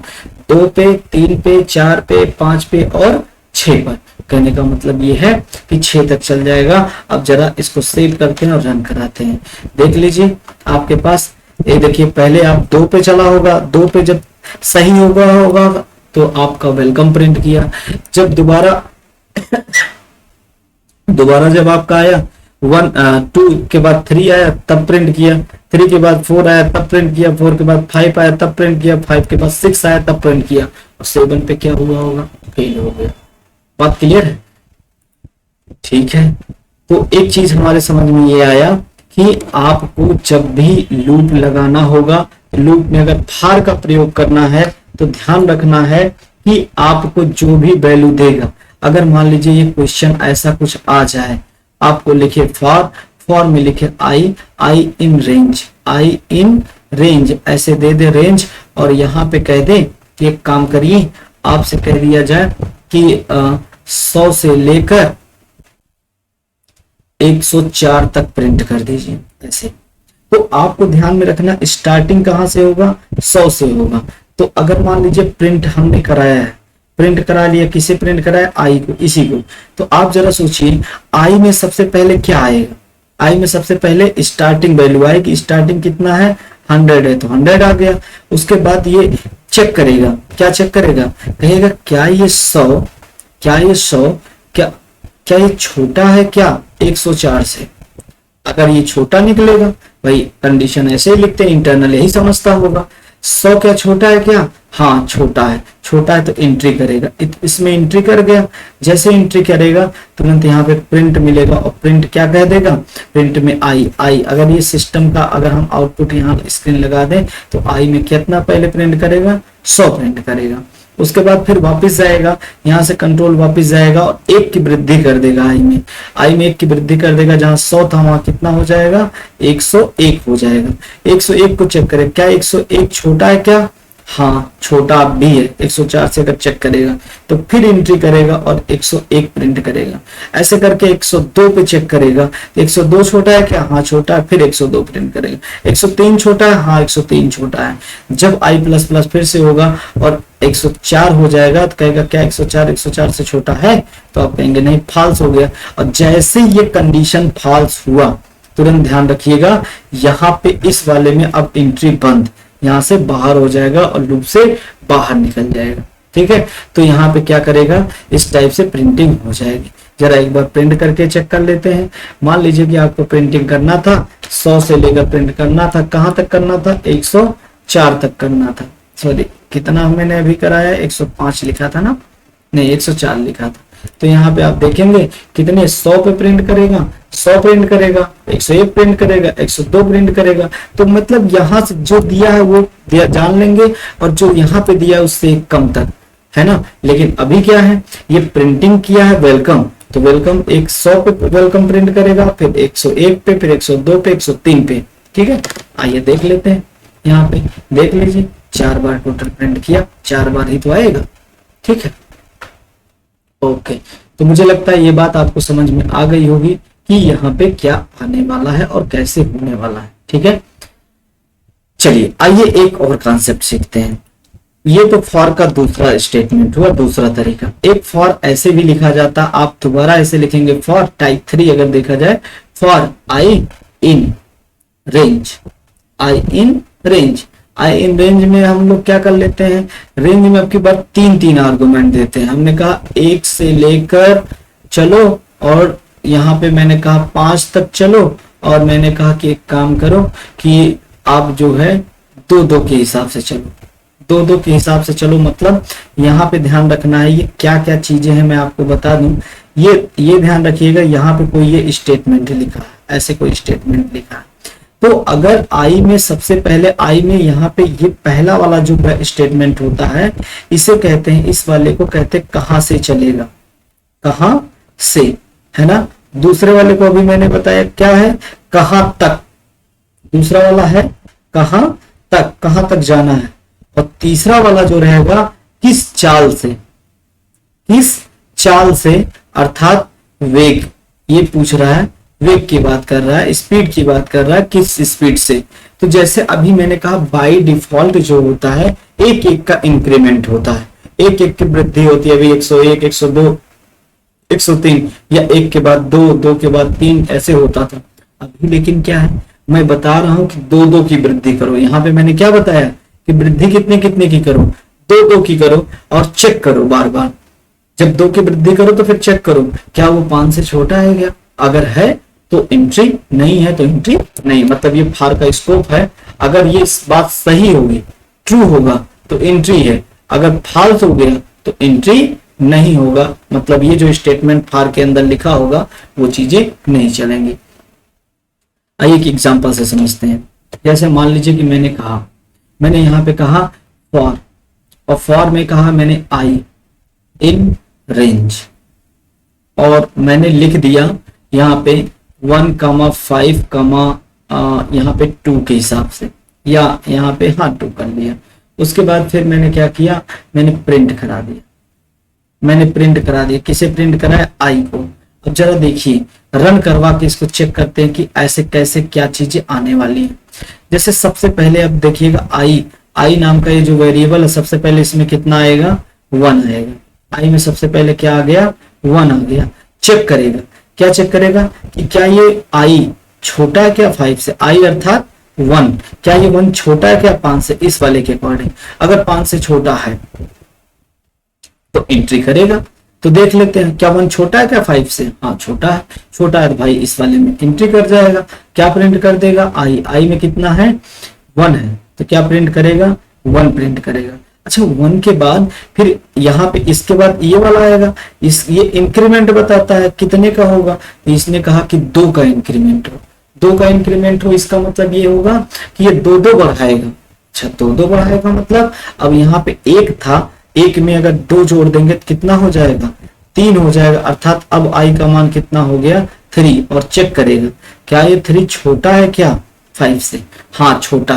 2 पे, 3 पे, 4 पे, 5 पे और 6 पर। कहने का मतलब ये है कि 6 तक चल जाएगा। अब जरा इसको सेव करते हैं और रन कराते हैं। देख लीजिए आपके पास, ये देखिए पहले आप 2 पे चला होगा, 2 पे जब सही होगा तो आपका वेलकम प्रिंट किया। जब दोबारा जब आपका आया 2 के बाद 3 आया तब प्रिंट किया, 3 के बाद 4 आया तब प्रिंट किया, 4 के बाद 5 आया तब प्रिंट किया, 5 के बाद 6 आया तब प्रिंट किया, और 7 पे क्या हुआ होगा, फेल हो गया। बात क्लियर है? ठीक है, तो एक चीज हमारे समझ में ये आया कि आपको जब भी लूप लगाना होगा, लूप में अगर फॉर का प्रयोग करना है तो ध्यान रखना है कि आपको जो भी वैल्यू देगा, अगर मान लीजिए ये क्वेश्चन ऐसा कुछ आ जाए, आपको लिखे फॉर में लिखे आई इन रेंज ऐसे दे दे रेंज, और यहाँ पे कह दे कि एक काम करिए, आपसे कह दिया जाए कि 100 से लेकर 104 तक प्रिंट कर दीजिए ऐसे। तो आपको ध्यान में रखना स्टार्टिंग कहां से होगा, 100 से होगा। तो अगर मान लीजिए प्रिंट हमने कराया है, प्रिंट करा लिया, किसे प्रिंट कराया, आई को, इसी को, तो आप जरा सोचिए आई में सबसे पहले क्या आएगा, आई में सबसे पहले स्टार्टिंग वैल्यू आएगी। स्टार्टिंग कितना है, 100 है, तो 100 आ गया। उसके बाद ये चेक करेगा, क्या चेक करेगा, कहेगा क्या ये 100 क्या ये छोटा है क्या 104 से। अगर ये छोटा निकलेगा, भाई कंडीशन ऐसे ही लिखते हैं, इंटरनल यही समझता होगा, 100 क्या छोटा है क्या, हाँ छोटा है तो एंट्री करेगा। इसमें एंट्री कर गया, जैसे एंट्री करेगा तुरंत यहाँ पे प्रिंट मिलेगा, और प्रिंट क्या कह देगा, प्रिंट में आई। अगर ये सिस्टम का अगर हम आउटपुट यहाँ स्क्रीन लगा दें तो आई में कितना पहले प्रिंट करेगा, 100 प्रिंट करेगा। उसके बाद फिर वापस जाएगा, यहाँ से कंट्रोल वापस जाएगा और 1 की वृद्धि कर देगा, आई में 1 की वृद्धि कर देगा। जहां 100 था वहां कितना हो जाएगा, 101 हो जाएगा। 101 को चेक करें, क्या 101 छोटा है क्या, हाँ छोटा भी है। 104 से अगर चेक करेगा तो फिर एंट्री करेगा और 101 प्रिंट करेगा। ऐसे करके 102 पे चेक करेगा तो 102 छोटा है क्या, हाँ छोटा है, फिर 102 प्रिंट करेगा। 103 छोटा है, हाँ 103 छोटा है। जब आई प्लस प्लस फिर से होगा और 104 हो जाएगा तो कहेगा क्या 104 से छोटा है, तो आप कहेंगे नहीं, फॉल्स हो गया। और जैसे ये कंडीशन फॉल्स हुआ, तुरंत ध्यान रखिएगा यहाँ पे इस वाले में अब एंट्री बंद, यहाँ से बाहर हो जाएगा और लूप से बाहर निकल जाएगा। ठीक है, तो यहाँ पे क्या करेगा, इस टाइप से प्रिंटिंग हो जाएगी। जरा एक बार प्रिंट करके चेक कर लेते हैं। मान लीजिए कि आपको प्रिंटिंग करना था, 100 से लेकर प्रिंट करना था, कहां तक करना था, 104 तक करना था। सॉरी, कितना मैंने अभी कराया, 105 लिखा था ना, नहीं 104 लिखा था। तो यहाँ पे आप देखेंगे कितने, 100 पे प्रिंट करेगा, 100 प्रिंट करेगा, 101 प्रिंट करेगा, 102 प्रिंट करेगा। तो मतलब यहाँ से जो दिया है वो दिया जान लेंगे, और जो यहाँ पे दिया है उससे कम तक है ना। लेकिन अभी क्या है, ये प्रिंटिंग किया है वेलकम, तो वेलकम एक 100 पे वेलकम प्रिंट करेगा, फिर 101 पे, फिर 102 पे, 103 पे। ठीक है, आइए देख लेते हैं। यहाँ पे देख लीजिए 4 बार टोटल प्रिंट किया, 4 बार ही तो आएगा। ठीक है, ओके। तो मुझे लगता है ये बात आपको समझ में आ गई होगी कि यहाँ पे क्या आने वाला है और कैसे होने वाला है। ठीक है, चलिए आइए एक और कॉन्सेप्ट सीखते हैं। ये तो फॉर का दूसरा स्टेटमेंट हुआ, दूसरा तरीका। एक फॉर ऐसे भी लिखा जाता, आप दोबारा ऐसे लिखेंगे फॉर टाइप 3 अगर देखा जाए, for I in range. I in range, I in range में हम लोग क्या कर लेते हैं, रेंज में आपकी बार 3 आर्गुमेंट देते हैं। हमने कहा 1 से लेकर चलो, और यहाँ पे मैंने कहा 5 तक चलो, और मैंने कहा कि एक काम करो कि आप जो है 2-2 के हिसाब से चलो, 2-2 के हिसाब से चलो। मतलब यहाँ पे ध्यान रखना है ये क्या क्या चीजें हैं, मैं आपको बता दूं। ये ध्यान रखिएगा, यहाँ पे कोई ये स्टेटमेंट लिखा है, ऐसे कोई स्टेटमेंट लिखा है। तो अगर आई में सबसे पहले, आई में यहाँ पे ये पहला वाला जो स्टेटमेंट होता है, इसे कहते हैं, इस वाले को कहते हैं कहां से चलेगा, कहां से, है ना। दूसरे वाले को अभी मैंने बताया क्या है, कहां तक। दूसरा वाला है कहां तक, कहां तक जाना है। और तीसरा वाला जो रहेगा किस चाल से, किस चाल से, अर्थात वेग। ये पूछ रहा है, वेग की बात कर रहा है, स्पीड की बात कर रहा है, किस स्पीड से। तो जैसे अभी मैंने कहा बाय डिफॉल्ट जो होता है, एक एक का इंक्रीमेंट होता है, एक एक की वृद्धि होती है। अभी 101, 102, 103, या 1 के बाद 2, 2 के बाद 3 ऐसे होता था। अभी लेकिन क्या है, मैं बता रहा हूं कि 2-2 की वृद्धि करो। यहाँ पे मैंने क्या बताया कि वृद्धि कितने कितने की करो, 2-2 की करो, और चेक करो बार बार। जब 2 की वृद्धि करो तो फिर चेक करो क्या वो 5 से छोटा है क्या, अगर है तो एंट्री, नहीं है तो एंट्री नहीं। मतलब ये फॉर का स्कोप है। अगर ये बात सही होगी, ट्रू होगा तो एंट्री है, अगर फॉल्स हो गया तो एंट्री नहीं होगा। मतलब ये जो स्टेटमेंट फॉर के अंदर लिखा होगा वो चीजें नहीं चलेंगी। आइए एक एग्जांपल से समझते हैं। जैसे मान लीजिए कि मैंने यहाँ पे कहा फॉर, और फॉर में कहा मैंने आई इन रेंज, और मैंने लिख दिया यहाँ पे 1,5, यहाँ पे 2 के हिसाब से, या यहाँ पे 2 कर दिया। उसके बाद फिर मैंने क्या किया, मैंने प्रिंट करा दिया। किसे प्रिंट कराया, आई को। अब जरा देखिए, रन करवा के इसको चेक करते हैं कि ऐसे कैसे क्या चीजें आने वाली हैं। जैसे सबसे पहले अब देखिएगा, आई नाम का ये जो वेरिएबल है, सबसे पहले इसमें कितना आएगा, 1 आएगा। आई में सबसे पहले क्या आ गया, 1 आ गया। चेक करेगा, क्या चेक करेगा कि क्या ये आई छोटा है क्या 5 से, आई अर्थात 1, क्या ये 1 छोटा है क्या 5 से, इस वाले के अकॉर्डिंग। अगर 5 से छोटा है तो एंट्री करेगा। तो देख लेते हैं, क्या 1 छोटा है क्या 5 से, हाँ छोटा है तो भाई इस वाले में एंट्री कर जाएगा। क्या प्रिंट कर देगा, आई में कितना है, 1 है, तो क्या प्रिंट करेगा, 1 प्रिंट करेगा। अच्छा 1 के बाद फिर यहाँ पे इसके बाद ये वाला आएगा, ये इंक्रीमेंट बताता है कितने का होगा, तो इसने कहा कि 2 का इंक्रीमेंट हो, 2 का इंक्रीमेंट हो। इसका मतलब ये होगा कि ये 2-2 बढ़ाएगा। अच्छा 2-2 बढ़ाएगा, मतलब अब यहाँ पे 1 था, 1 में अगर 2 जोड़ देंगे तो कितना हो जाएगा, 3 हो जाएगा। अर्थात अब आई का मान कितना हो गया, 3। और चेक करेगा क्या ये 3 छोटा है क्या 5 से, हाँ छोटा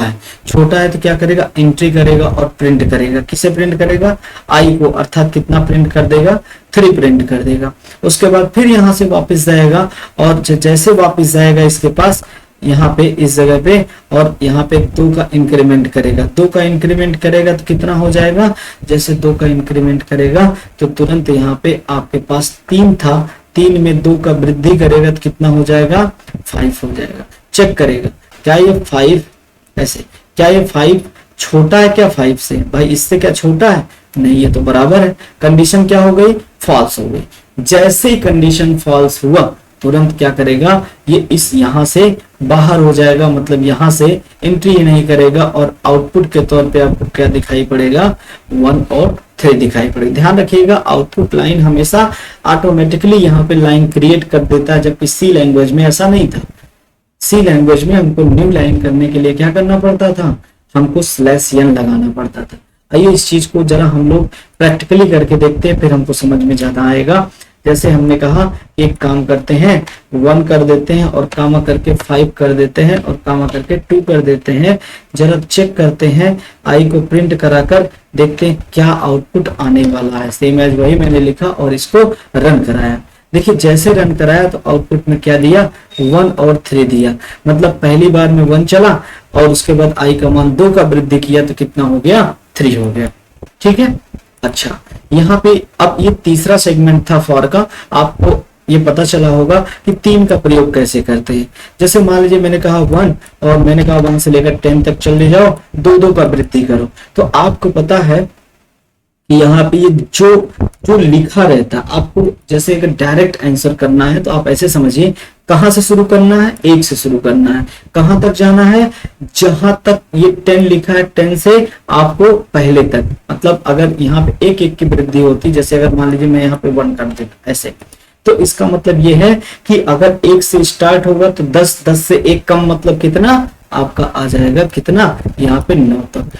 है तो क्या करेगा, एंट्री करेगा और प्रिंट करेगा। किसे प्रिंट करेगा, आई को, अर्थात कितना प्रिंट कर देगा, 3 प्रिंट कर देगा। उसके बाद फिर यहाँ से वापस जाएगा, और जैसे वापस जाएगा इसके पास, यहाँ पे इस जगह पे, और यहाँ पे 2 का इंक्रीमेंट करेगा। 2 का इंक्रीमेंट करेगा तो कितना हो जाएगा, जैसे 2 का इंक्रीमेंट करेगा तो तुरंत यहाँ पे आपके पास 3 था, 3 में 2 का वृद्धि करेगा तो कितना हो जाएगा, 5 हो जाएगा। चेक करेगा क्या ये 5 ऐसे, क्या ये 5 छोटा है क्या 5 से, भाई इससे क्या छोटा है, नहीं ये तो बराबर है। कंडीशन क्या हो गई, फॉल्स हो गई। जैसे ही कंडीशन फॉल्स हुआ तुरंत क्या करेगा, ये इस यहाँ से बाहर हो जाएगा, मतलब यहाँ से एंट्री ही नहीं करेगा, और आउटपुट के तौर पे आपको क्या दिखाई पड़ेगा, 1 और 3 दिखाई पड़ेगा। ध्यान रखिएगा, आउटपुट लाइन हमेशा ऑटोमेटिकली यहाँ पे लाइन क्रिएट कर देता है, जबकि सी लैंग्वेज में ऐसा नहीं था। सी लैंग्वेज में हमको न्यू लाइन करने के लिए क्या करना पड़ता था, हमको /n लगाना पड़ता था। आइए इस चीज को जरा हम लोग प्रैक्टिकली करके देखते हैं, फिर हमको समझ में ज्यादा आएगा। जैसे हमने कहा एक काम करते हैं 1 कर देते हैं और कामा करके 5 कर देते हैं और कामा करके 2 कर देते हैं। जरा चेक करते हैं आई को प्रिंट कराकर, देखते हैं क्या आउटपुट आने वाला है। सेम एज वही मैंने लिखा और इसको रन कराया। देखिए जैसे रन कराया तो आउटपुट में क्या दिया, 1 और 3 दिया। मतलब पहली बार में 1 चला और उसके बाद आई का मान 2 का वृद्धि किया तो कितना हो गया, 3 हो गया। ठीक है। अच्छा, यहाँ पे अब ये तीसरा सेगमेंट था फॉर का। आपको ये पता चला होगा कि 3 का प्रयोग कैसे करते हैं। जैसे मान लीजिए मैंने कहा 1 और मैंने कहा 1 से लेकर 10 तक चले जाओ, 2 का वृद्धि करो। तो आपको पता है कि यहाँ पे ये जो लिखा रहता है, आपको जैसे अगर डायरेक्ट आंसर करना है तो आप ऐसे समझिए, कहां से शुरू करना है, 1 से शुरू करना है। कहां तक जाना है, जहां तक ये 10 लिखा है 10 से आपको पहले तक। मतलब अगर यहाँ पे 1 की वृद्धि होती, जैसे अगर मान लीजिए मैं यहाँ पे 1 कर देता ऐसे, तो इसका मतलब ये है कि अगर 1 से स्टार्ट होगा तो 10 से 1 कम मतलब कितना आपका आ जाएगा, कितना यहाँ पे 9 तक।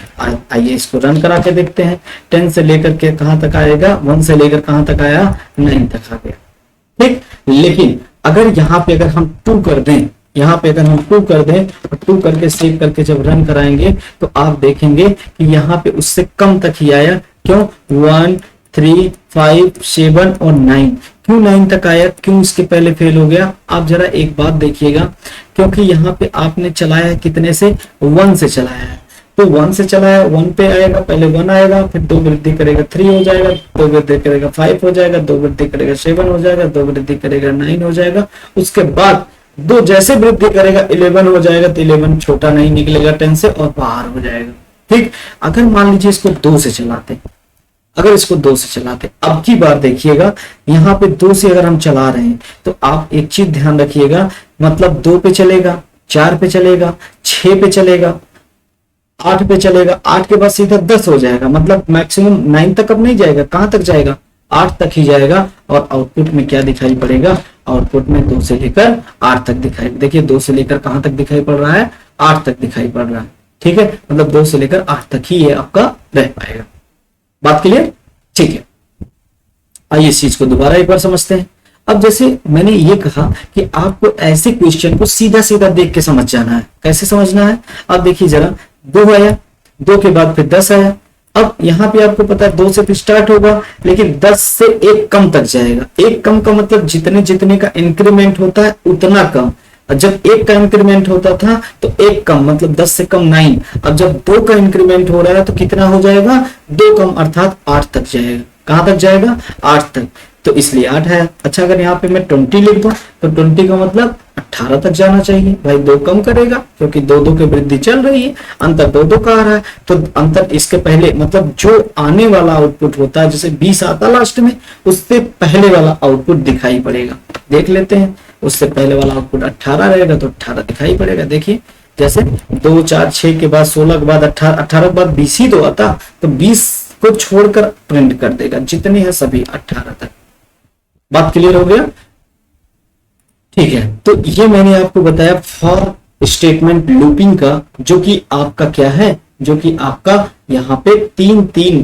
आइए इसको रन करा के देखते हैं। 10 से लेकर के कहां तक आएगा, 1 से लेकर कहां तक आया, 9 तक आ गया। ठीक। लेकिन अगर यहाँ पे अगर हम 2 कर दें, यहाँ पे अगर हम 2 कर दें और 2 करके सेव करके जब रन कराएंगे तो आप देखेंगे कि यहाँ पे उससे कम तक ही आया। क्यों, 1 3 5 7 और 9। क्यों 9 तक आया, क्यों इसके पहले फेल हो गया। आप जरा एक बात देखिएगा, क्योंकि यहाँ पे आपने चलाया है कितने से, 1 से चलाया है। तो 1 से चलाया, 1 पे आएगा, पहले 1 आएगा, फिर 2 वृद्धि करेगा 3 हो जाएगा, 2 वृद्धि करेगा 5 हो जाएगा, 2 वृद्धि करेगा 7 हो जाएगा, 2 वृद्धि करेगा 9 हो जाएगा। उसके बाद 2 जैसे वृद्धि करेगा 11 हो जाएगा, तो 11 छोटा नहीं निकलेगा 10 से और बाहर हो जाएगा। ठीक। अगर मान लीजिए इसको 2 से चलाते, अगर इसको 2 से चलाते, अब की बार देखिएगा यहाँ पे 2 से अगर हम चला रहे हैं तो आप एक चीज ध्यान रखिएगा, मतलब 2 पे चलेगा, 4 पे चलेगा, 6 पे चलेगा, 8 पे चलेगा, 8 के बाद सीधा 10 हो जाएगा। मतलब मैक्सिमम 9 तक अब नहीं जाएगा, कहां तक जाएगा, 8 तक ही जाएगा। और आउटपुट में क्या दिखाई पड़ेगा, आउटपुट में 2 से लेकर 8 तक दिखाई, देखिए 2 से लेकर कहां तक दिखाई पड़ रहा है, 8 तक दिखाई पड़ रहा है। ठीक है, मतलब 2 से लेकर 8 तक ही ये आपका रह पाएगा। बात क्लियर। ठीक है, आइए इस चीज को दोबारा एक बार समझते हैं। अब जैसे मैंने ये कहा कि आपको ऐसे क्वेश्चन को सीधा सीधा देख के समझ जाना है। कैसे समझना है, अब देखिए जरा, 2 आया, 2 के बाद फिर 10 आया। अब यहाँ पे आपको पता है 2 से तो स्टार्ट होगा, लेकिन 10 से 1 कम तक जाएगा। 1 कम का मतलब जितने जितने का इंक्रीमेंट होता है उतना कम। जब 1 का इंक्रीमेंट होता था तो 1 कम मतलब 10 से कम 9। अब जब 2 का इंक्रीमेंट हो रहा है तो कितना हो जाएगा, 2 कम अर्थात 8 तक जाएगा। कहां तक जाएगा, 8 तक। तो इसलिए 8 है। अच्छा, अगर यहाँ पे मैं 20 लिख दूं तो 20 का मतलब 18 तक जाना चाहिए। भाई 2 कम करेगा क्योंकि 2 की वृद्धि चल रही है, अंतर 2 का आ रहा है। तो अंतर इसके पहले मतलब जो आने वाला आउटपुट होता है, जैसे 20 आता लास्ट में, उससे पहले वाला आउटपुट दिखाई पड़ेगा। देख लेते हैं, उससे पहले वाला आउटपुट 18 रहेगा तो 18 दिखाई पड़ेगा। देखिए जैसे 2 4 6 के बाद 16 के बाद 18, 18 के बाद 20 ही तो आता, तो 20 को छोड़कर प्रिंट कर देगा, जितने हैं सभी 18 तक। बात क्लियर हो गया। ठीक है, तो ये मैंने आपको बताया फॉर स्टेटमेंट लूपिंग का, जो कि आपका क्या है, जो कि आपका यहाँ पे 3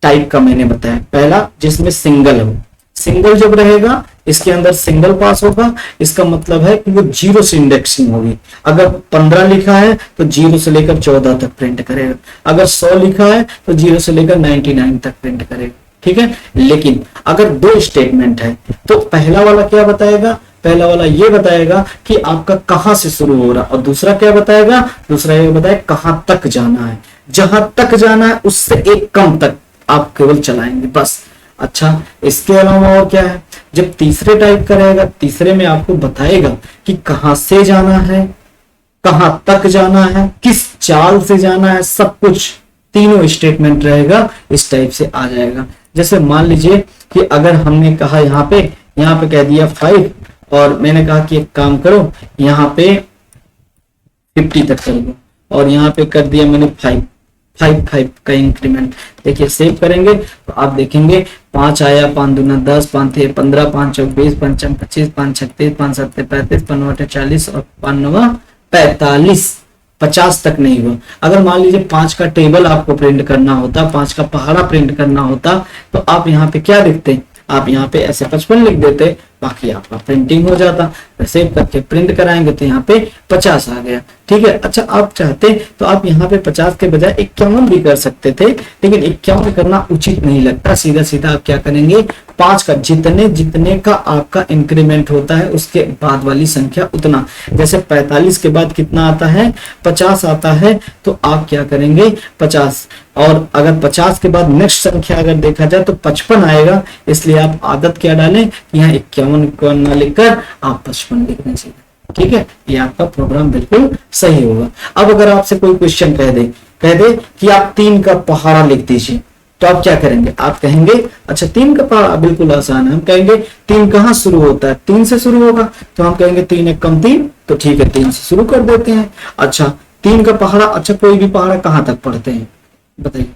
टाइप का मैंने बताया। पहला जिसमें सिंगल हो, सिंगल जब रहेगा इसके अंदर सिंगल पास होगा, इसका मतलब है कि वो 0 से इंडेक्सिंग होगी। अगर 15 लिखा है तो 0 से लेकर 14 तक प्रिंट करेगा। अगर 100 लिखा है तो 0 से लेकर 99 तक प्रिंट करेगा। ठीक है, लेकिन अगर 2 स्टेटमेंट है तो पहला वाला क्या बताएगा, पहला वाला ये बताएगा कि आपका कहां से शुरू हो रहा, और दूसरा क्या बताएगा, दूसरा ये बताएगा कहां तक जाना है। जहां तक जाना है उससे 1 कम तक आप केवल चलाएंगे बस। अच्छा, इसके अलावा और क्या है, जब तीसरे टाइप का रहेगा, तीसरे में आपको बताएगा कि कहां से जाना है, कहां तक जाना है, किस चाल से जाना है, सब कुछ तीनों स्टेटमेंट रहेगा, इस टाइप से आ जाएगा। जैसे मान लीजिए कि अगर हमने कहा यहाँ पे कह दिया 5 और मैंने कहा कि एक काम करो यहाँ पे 50 तक कर दो, और यहाँ पे कर दिया मैंने 5 का इंक्रीमेंट। देखिए सेव करेंगे तो आप देखेंगे 5 आया, 5 दूना 10, 5 थे 15, 5 चौक 20, 5 चम 25, 5 36, 5 7 35, 5 9 40 और 5 9 45, 50 तक नहीं हुआ। अगर मान लीजिए 5 का टेबल आपको प्रिंट करना होता, 5 का पहाड़ा प्रिंट करना होता, तो आप यहाँ पे क्या देखते हैं, आप यहाँ पे ऐसे 55 लिख देते, बाकी आपका प्रिंटिंग हो जाता। सेव करके प्रिंट कराएंगे तो यहाँ पे 50 आ गया, ठीक है। अच्छा, आप चाहते तो आप यहाँ पे 50 के बजाय 51 भी कर सकते थे, लेकिन 51 करना उचित नहीं लगता। सीधा सीधा आप क्या करेंगे, 5 का जितने जितने का आपका इंक्रीमेंट होता है उसके बाद वाली संख्या उतना। जैसे 45 के बाद कितना आता है, 50 आता है, तो आप क्या करेंगे 50, और अगर 50 के बाद नेक्स्ट संख्या अगर देखा जाए तो 55 आएगा। इसलिए आप आदत क्या डालें, यहाँ 51 ना लिखकर आप 55 लिखना चाहिए, ठीक है। ये आपका प्रोग्राम बिल्कुल सही होगा। अब अगर आपसे कोई क्वेश्चन कह दे कि आप 3 का पहाड़ा लिख दीजिए, तो आप क्या करेंगे, आप कहेंगे अच्छा 3 का पहाड़ा बिल्कुल आसान है। हम कहेंगे 3 कहाँ शुरू होता है, 3 से शुरू होगा, तो हम कहेंगे 3 एक कम 3, तो ठीक है 3 से शुरू कर देते हैं। अच्छा 3 का पहाड़ा, अच्छा कोई भी पहाड़ा कहाँ तक पढ़ते हैं बताइए,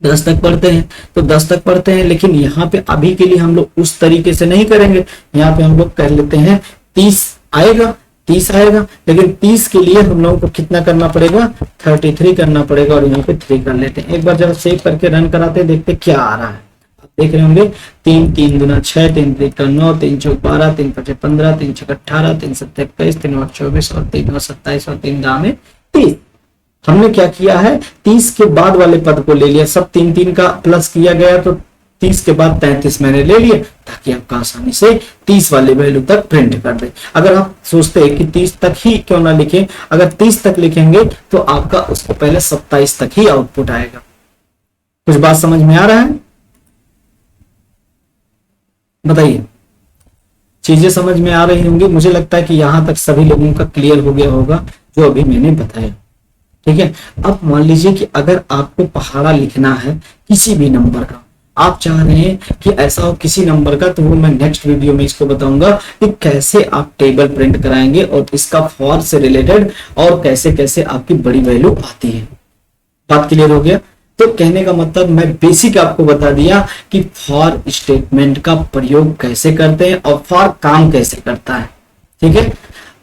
10 तक पढ़ते हैं, तो 10 तक पढ़ते हैं। लेकिन यहाँ पे अभी के लिए हम लोग उस तरीके से नहीं करेंगे, यहाँ पे हम लोग कर लेते हैं 30 आएगा, 30 आएगा, लेकिन 30 के लिए हम लोगों को कितना करना पड़ेगा, 33 करना पड़ेगा, और यहाँ पे 3 कर लेते हैं। एक बार जब सेव करके रन कराते हैं, देखते क्या आ रहा है। आप देख रहे होंगे 3 3 दूना 6, 3 3 का 9, 3 चौक 12, 3 5 15, 3 6 18, 3 7 21, 3 8 24, और 3 9 27, और 3 दाम में 30। हमने क्या किया है, 30 के बाद वाले पद को ले लिया, सब 3 3 का प्लस किया गया, तो 30 के बाद 33 मैंने ले लिए, ताकि आपका आसानी से 30 वाले वैल्यू तक प्रिंट कर दे। अगर आप सोचते हैं कि 30 तक ही क्यों ना लिखें, अगर 30 तक लिखेंगे तो आपका उसको पहले 27 तक ही आउटपुट आएगा। कुछ बात समझ में आ रहा है, बताइए। चीजें समझ में आ रही होंगी, मुझे लगता है कि यहां तक सभी लोगों का क्लियर हो गया होगा जो अभी मैंने बताया, ठीक है। अब मान लीजिए कि अगर आपको पहाड़ा लिखना है किसी भी नंबर का, आप चाह रहे हैं कि ऐसा हो किसी नंबर का, तो वो मैं नेक्स्ट वीडियो में इसको बताऊंगा कि कैसे आप टेबल प्रिंट कराएंगे और इसका फॉर से रिलेटेड, और कैसे कैसे आपकी बड़ी वैल्यू आती है। बात क्लियर हो गया। तो कहने का मतलब मैं बेसिक आपको बता दिया कि फॉर स्टेटमेंट का प्रयोग कैसे करते हैं और फॉर काम कैसे करता है, ठीक है।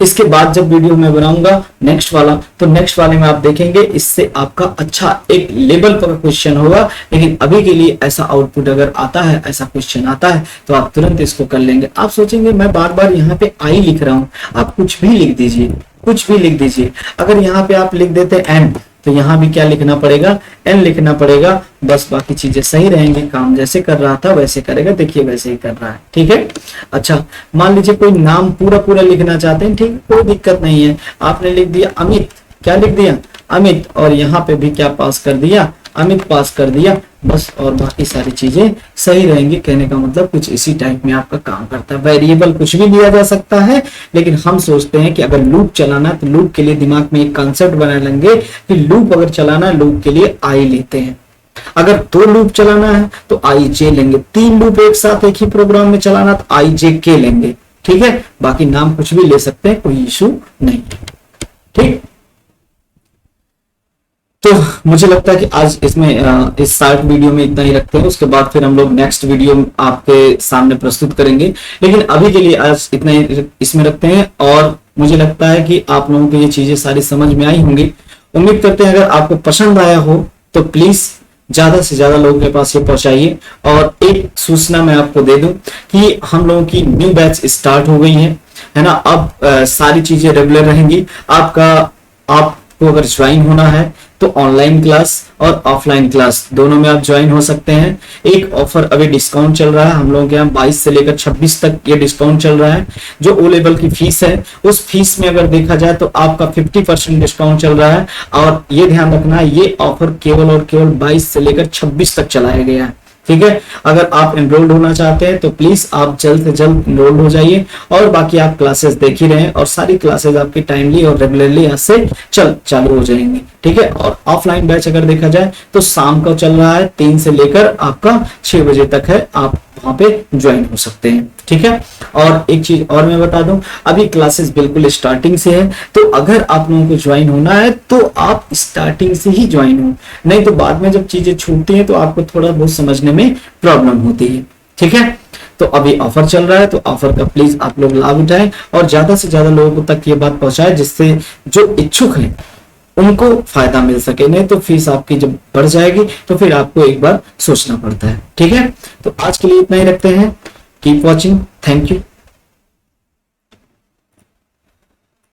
इसके बाद जब वीडियो में बनाऊंगा नेक्स्ट वाला, तो नेक्स्ट वाले में आप देखेंगे, इससे आपका अच्छा एक लेवल पर क्वेश्चन होगा। लेकिन अभी के लिए ऐसा आउटपुट अगर आता है, ऐसा क्वेश्चन आता है, तो आप तुरंत इसको कर लेंगे। आप सोचेंगे मैं बार बार यहाँ पे आई लिख रहा हूं, आप कुछ भी लिख दीजिए, कुछ भी लिख दीजिए। अगर यहाँ पे आप लिख देते एन, तो यहाँ भी क्या लिखना पड़ेगा, एन लिखना पड़ेगा, बस बाकी चीजें सही रहेंगी। काम जैसे कर रहा था वैसे करेगा, देखिए वैसे ही कर रहा है, ठीक है। अच्छा मान लीजिए कोई नाम पूरा पूरा लिखना चाहते हैं, ठीक है, कोई दिक्कत नहीं है। आपने लिख दिया अमित, क्या लिख दिया अमित, और यहाँ पे भी क्या पास कर दिया, अमित पास कर दिया, बस, और बाकी सारी चीजें सही रहेंगी। कहने का मतलब कुछ इसी टाइप में आपका काम करता है। वेरिएबल कुछ भी दिया जा सकता है, लेकिन हम सोचते हैं कि अगर लूप चलाना, तो लूप के लिए दिमाग में एक कॉन्सेप्ट बना लेंगे कि लूप अगर चलाना, लूप के लिए आई लेते हैं। अगर 2 लूप चलाना है तो आई जे लेंगे, 3 लूप एक साथ एक ही प्रोग्राम में चलाना तो आई जे के लेंगे, ठीक है। बाकी नाम कुछ भी ले सकते हैं, कोई इशू नहीं, ठीक। तो मुझे लगता है कि आज इसमें इस शॉर्ट वीडियो में इतना ही रखते हैं, उसके बाद फिर हम लोग नेक्स्ट वीडियो आपके सामने प्रस्तुत करेंगे। लेकिन अभी के लिए आज इतना ही इसमें रखते हैं, और मुझे लगता है कि आप लोगों को ये चीजें सारी समझ में आई होंगी। उम्मीद करते हैं अगर आपको पसंद आया हो तो प्लीज ज्यादा से ज्यादा लोगों के पास ये पहुंचाइए। और एक सूचना मैं आपको दे दूं कि हम लोगों की न्यू बैच स्टार्ट हो गई है ना। अब सारी चीजें रेगुलर रहेंगी। आपको अगर ज्वाइन होना है तो ऑनलाइन क्लास और ऑफलाइन क्लास दोनों में आप ज्वाइन हो सकते हैं। एक ऑफर अभी डिस्काउंट चल रहा है हम लोगों के यहाँ, 22 से लेकर 26 तक ये डिस्काउंट चल रहा है। जो ओ लेवल की फीस है, उस फीस में अगर देखा जाए तो आपका 50% डिस्काउंट चल रहा है। और ये ध्यान रखना है, ये ऑफर केवल और केवल 22 से लेकर 26 तक चलाया गया है, ठीक है। अगर आप एनरोल्ड होना चाहते हैं तो प्लीज आप जल्द से जल्द एनरोल्ड हो जाइए। और बाकी आप क्लासेस देख ही रहे हैं, और सारी क्लासेस आपकी टाइमली और रेगुलरली आज से चालू हो जाएंगी, ठीक है। और ऑफलाइन बैच अगर देखा जाए तो शाम को चल रहा है, 3 से लेकर आपका 6 बजे तक है, आप वहां पे ज्वाइन हो सकते हैं, ठीक है। और एक चीज और मैं बता दूं, अभी क्लासेस बिल्कुल स्टार्टिंग से है, तो अगर आप लोगों को ज्वाइन होना है तो आप स्टार्टिंग से ही ज्वाइन हो, नहीं तो बाद में जब चीजें छूटती हैं तो आपको थोड़ा बहुत समझने में प्रॉब्लम होती है, ठीक है। तो अभी ऑफर चल रहा है, तो ऑफर का प्लीज आप लोग लाभ उठाएं और ज्यादा से ज्यादा लोगों तक ये बात पहुंचाएं, जिससे जो इच्छुक है उनको फायदा मिल सके, नहीं तो फीस आपकी जब बढ़ जाएगी तो फिर आपको एक बार सोचना पड़ता है। ठीक है, तो आज के लिए इतना ही रखते हैं। Keep watching, thank you.